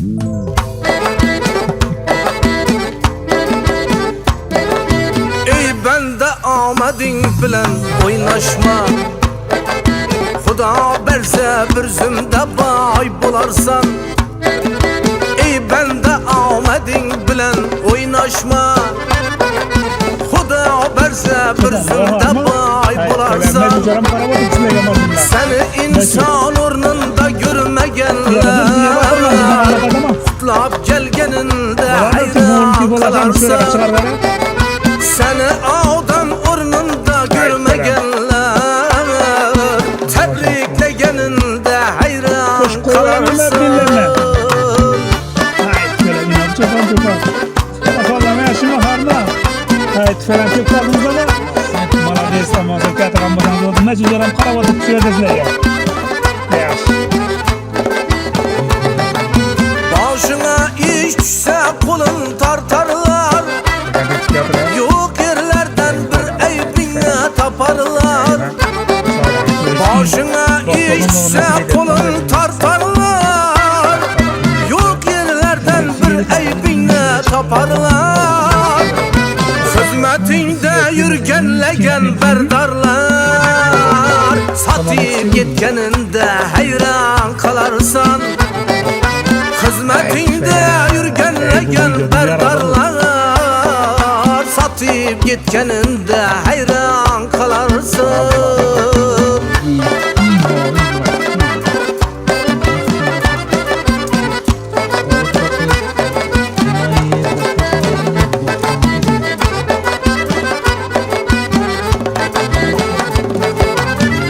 Ey bende amadin bilen oynaşma, Xudo berse bir zümde bay bularsan. Ey bende amadin bilen oynaşma, Xudo berse bir zümde bay bularsan. Seni insan ornunda görmegenler, Kutlap gelgeninde hayran kalarsan. Seni adam ornunda görmegenler, tebriklegeninde hayran kalarsan. Falan çok kaldınız ama Maladiyes ama Zekaat Ramazan olduğunda cüzdanım karavatıp söyledizler ya. Başına iş düşse kulun tartarlar, yok yerlerden bir eybine taparlar. Başına iş düşse kulun tartarlar, yok yerlerden bir eybine taparlar. Hizmetinde yürgenlegen berdarlar, satıp yetkeninde hayran kalarsan. Hizmetinde yürgenlegen berdarlar, satıp yetkeninde hayran kalarsan.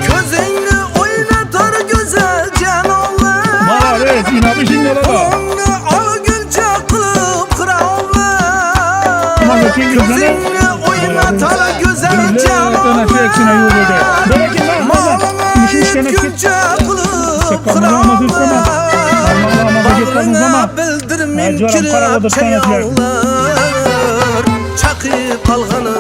Gözünü oynatar güzel canım, malını gülce kılıp kıramlar. Balına bildirmin kirap çayağlar, çakıp kalğanı